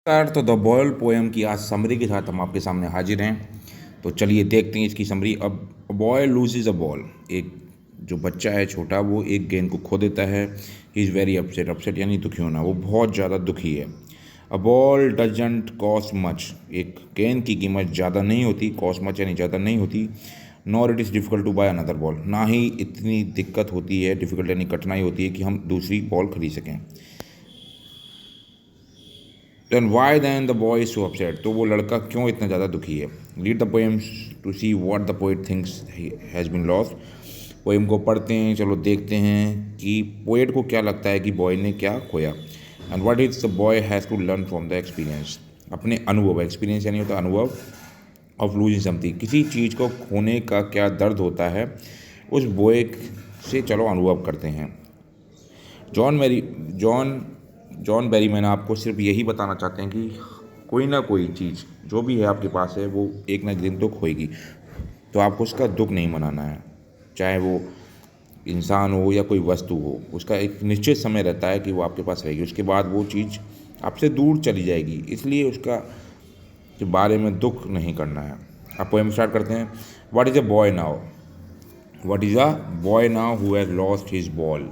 नमस्कार। तो the boil poem की आज समरी के साथ हम आपके सामने हाजिर हैं। तो चलिए देखते हैं इसकी समरी। अब बॉय लूजेज अ बॉल। एक जो बच्चा है छोटा, वो एक गेंद को खो देता है। He is very upset. Upset यानी दुखी होना, वो बहुत ज़्यादा दुखी है। A ball doesn't cost much. एक गेंद की कीमत ज़्यादा नहीं होती, कॉस्ट मच यानी ज़्यादा नहीं होती। Nor it is difficult to buy another ball. ना ही इतनी दिक्कत होती है, डिफ़िकल्ट यानी कठिनाई होती है कि हम दूसरी बॉल खरीद सकें। Then why than the boy is so upset. तो वो लड़का क्यों इतना ज़्यादा दुखी है। Read the poems to see what the poet thinks has been lost. Poem को पढ़ते हैं, चलो देखते हैं कि पोएट को क्या लगता है कि बॉय ने क्या खोया। And what is the boy has to learn from the experience. अपने अनुभव, एक्सपीरियंस यानी होता है अनुभव, ऑफ लूजिंग समथिंग, किसी चीज़ को खोने का क्या दर्द होता है, उस बॉय से चलो अनुभव करते हैं। John Mary John John Berryman आपको सिर्फ यही बताना चाहते हैं कि कोई ना कोई चीज़ जो भी है आपके पास है, वो एक ना एक दिन तो खोएगी। तो आपको उसका दुख नहीं मनाना है। चाहे वो इंसान हो या कोई वस्तु हो, उसका एक निश्चित समय रहता है कि वो आपके पास रहेगी, उसके बाद वो चीज़ आपसे दूर चली जाएगी। इसलिए उसका के बारे में दुख नहीं करना है। आप पोएम स्टार्ट करते हैं। What is a boy now. What is a boy now who has lost his ball.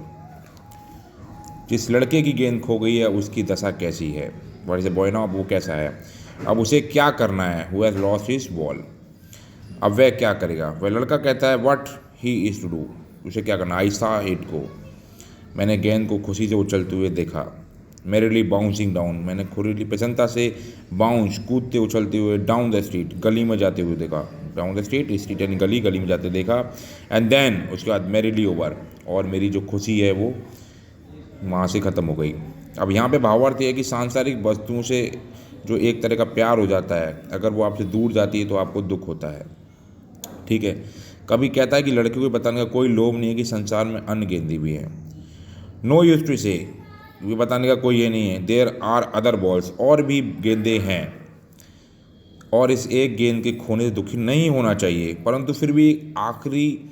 जिस लड़के की गेंद खो गई है उसकी दशा कैसी है। What is a boy now, अब वो कैसा है, अब उसे क्या करना है। Who has lost his ball, अब वह क्या करेगा। वह लड़का कहता है what he is to do, उसे क्या करना। आई सा इट को, मैंने गेंद को खुशी से उछलते हुए देखा। मेरे लिए बाउंसिंग डाउन, मैंने खुली प्रसन्नता से बाउंस कूदते उछलते हुए डाउन द स्ट्रीट, गली में जाते हुए देखा। डाउन द स्ट्रीट, स्ट्रीट यानी गली, गली में जाते देखा। एंड देन उसके बाद मेरे ओवर, और मेरी जो खुशी है वो वहाँ से ख़त्म हो गई। अब यहाँ पे भावार्थ है कि सांसारिक वस्तुओं से जो एक तरह का प्यार हो जाता है, अगर वो आपसे दूर जाती है तो आपको दुख होता है। ठीक है। कभी कहता है कि लड़के को बताने का कोई लोभ नहीं है कि संसार में अन्य गेंदें भी हैं। नो यूज टू से, ये बताने का कोई ये नहीं है। देयर आर अदर बॉल्स, और भी गेंदें हैं, और इस एक गेंद के खोने से दुखी नहीं होना चाहिए। परंतु फिर भी आखिरी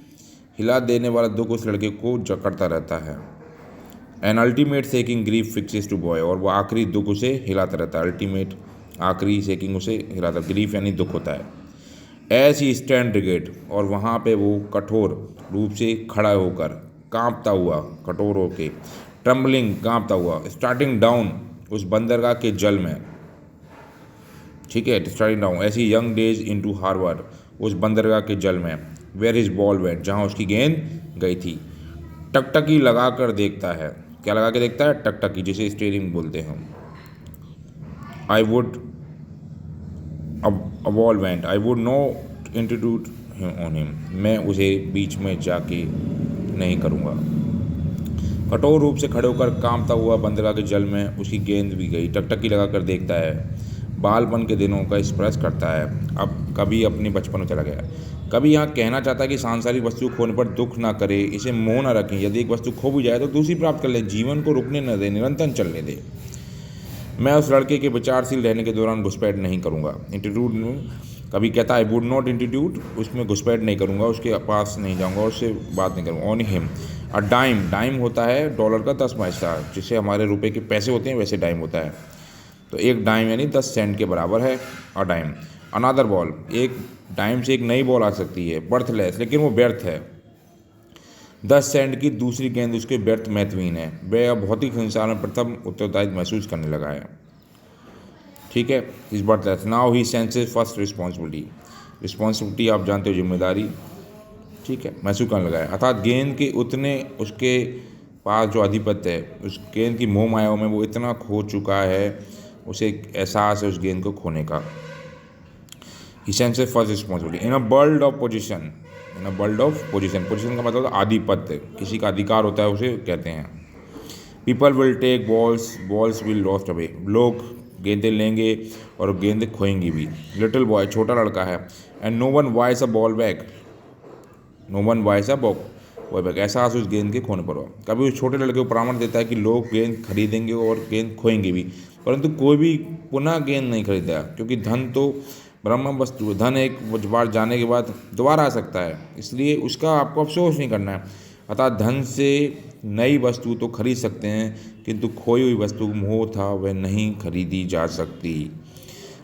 हिला देने वाला दुख उस लड़के को जकड़ता रहता है। An ultimate seeking grief fixes to boy, और वो आखिरी दुख उसे हिलाता रहता है। अल्टीमेट, आखिरी सेकिंग उसे हिलाता, ग्रीफ यानी दुख होता है। एज ही स्टैंड रिगेट, और वहाँ पे वो कठोर रूप से खड़ा होकर, कांपता हुआ, कठोर होके, ट्रम्बलिंग, कांपता हुआ, स्टार्टिंग डाउन, उस बंदरगाह के जल में। ठीक है, स्टार्टिंग डाउन ऐसी यंग डेज इनटू हार्बर, उस बंदरगाह के जल में। वेयर इज बॉल वेंट, जहाँ उसकी गेंद गई थी। टकटकी लगा कर देखता है, क्या लगा के देखता है, टकटकी, जिसे स्टीयरिंग बोलते हैं। आई वुड अवॉल्वेंट, I would not introduce him on him, मैं उसे बीच में जाके नहीं करूँगा। कठोर रूप से खड़े होकर कांपता हुआ बंदरगाह के जल में उसकी गेंद भी गई। टकटकी लगा कर देखता है, बालपन के दिनों का स्पर्श करता है। अब कभी अपने बचपन में चला गया। कभी यहाँ कहना चाहता है कि सांसारिक वस्तु खोने पर दुख ना करे, इसे मोह न रखें। यदि एक वस्तु खो भी जाए तो दूसरी प्राप्त कर ले, जीवन को रुकने न दे, निरंतर चलने दे। मैं उस लड़के के विचारशील रहने के दौरान घुसपैठ नहीं करूँगा। इंस्टीट्यूट में कभी कहता है आई वुड नॉट इंस्टीट्यूट, उसमें घुसपैठ नहीं करूँगा, उसके पास नहीं जाऊँगा, उससे बात नहीं करूँगा। On him a dime, dime होता है डॉलर का 10वां हिस्सा, जिसे हमारे रुपए के पैसे होते हैं वैसे डाइम होता है। तो एक डाइम यानी 10 सेंट के बराबर है अ डाइम। अनादर बॉल, एक डाइम से एक नई बॉल आ सकती है, बर्थलेस, लेकिन वो व्यर्थ है। 10 सेंट की दूसरी गेंद उसके व्यर्थ महत्वहीन है। वह अब भौतिक संसार में प्रथम उत्तरदायित्व महसूस करने लगा है। ठीक है, इस breathless now he senses first responsibility, responsibility आप जानते हो, जिम्मेदारी। ठीक है, महसूस करने लगा है, अर्थात गेंद के उतने उसके पास जो आधिपत्य है, उस गेंद की मोह मायाओं में वो इतना खो चुका है, उसे एक एहसास है उस गेंद को खोने का। He senses first responsibility in a world of position, in a world of position, position का मतलब आधिपत्य, किसी का अधिकार होता है उसे कहते हैं। People will take balls, balls will lost away, लोग गेंदें लेंगे और गेंदें खोएंगी भी। लिटिल बॉय, छोटा लड़का है। And no one buys a ball back, no one buys a ball back, एहसास उस गेंद के खोने पर हो। कभी उस छोटे लड़के को परामर्श देता है कि लोग गेंद खरीदेंगे और गेंद खोएंगे भी, परंतु कोई भी पुनः गेंद नहीं खरीदेगा, क्योंकि धन तो ब्रह्म वस्तु है। धन एक बार जाने के बाद दोबारा आ सकता है, इसलिए उसका आपको अफसोस नहीं करना है। अतः धन से नई वस्तु तो खरीद सकते हैं, किंतु खोई हुई वस्तु मोह था वह नहीं खरीदी जा सकती।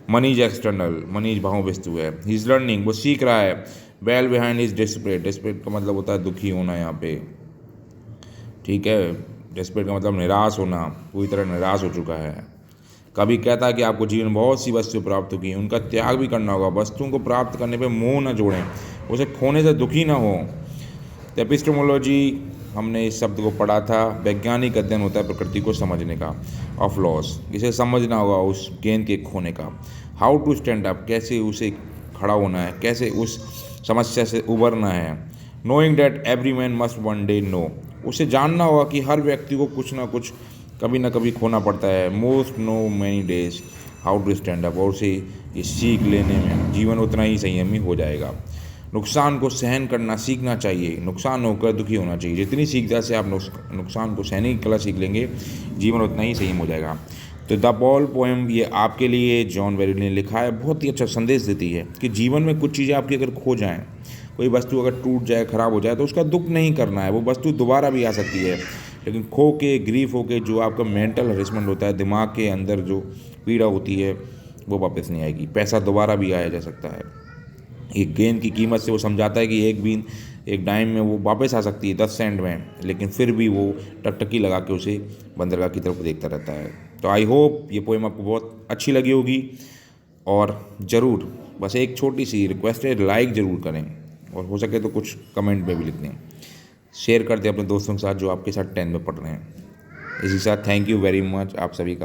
Money is external, money is भाव वस्तु है। ही इज लर्निंग, वो सीख रहा है। Well behind is desperate, desperate का मतलब होता है दुखी होना यहाँ पे, ठीक है। डेस्परेट का मतलब निराश होना, पूरी तरह निराश हो चुका है। कभी कहता है कि आपको जीवन में बहुत सी वस्तुएं प्राप्त होगी, उनका त्याग भी करना होगा। वस्तुओं को प्राप्त करने पे मोह न जोड़ें, उसे खोने से दुखी ना हो। एपिस्टेमोलॉजी, हमने इस शब्द को पढ़ा था, वैज्ञानिक अध्ययन होता है प्रकृति को समझने का, ऑफ लॉस। इसे समझना होगा उस गेंद के खोने का। हाउ टू स्टैंड अप, कैसे उसे खड़ा होना है, कैसे उस समस्या से उबरना है। Knowing that every man must one day know, उसे जानना होगा कि हर व्यक्ति को कुछ ना कुछ कभी ना कभी खोना पड़ता है। Most know many days how to stand up, और उसे ये सीख लेने में जीवन उतना ही संयमी हो जाएगा। नुकसान को सहन करना सीखना चाहिए, नुकसान होकर दुखी होना चाहिए। जितनी सीखता से आप नुकसान को सहने की कला सीख लेंगे, जीवन उतना ही संयम हो जाएगा। तो द बॉल पोएम ये आपके लिए जॉन वेरी ने लिखा है, बहुत ही अच्छा संदेश देती है कि जीवन में कुछ चीज़ें आपकी अगर खो जाएं, कोई वस्तु अगर टूट जाए, ख़राब हो जाए, तो उसका दुख नहीं करना है। वो वस्तु दोबारा भी आ सकती है, लेकिन खो के, ग्रीफ हो के जो आपका मेंटल हरेसमेंट होता है, दिमाग के अंदर जो पीड़ा होती है, वो वापस नहीं आएगी। पैसा दोबारा भी आया जा सकता है। एक गेंद की कीमत से वो समझाता है कि एक गेंद एक टाइम में वो वापस आ सकती है 10 सेंट में, लेकिन फिर भी वो टकटकी लगा के उसे बंदरगाह की तरफ देखता रहता है। तो आई होप ये पोएम आपको बहुत अच्छी लगी होगी, और ज़रूर बस एक छोटी सी रिक्वेस्ट है, लाइक ज़रूर करें, और हो सके तो कुछ कमेंट में भी लिख दें। शेयर कर दें अपने दोस्तों के साथ जो आपके साथ 10th में पढ़ रहे हैं। इसी के साथ थैंक यू वेरी मच आप सभी का।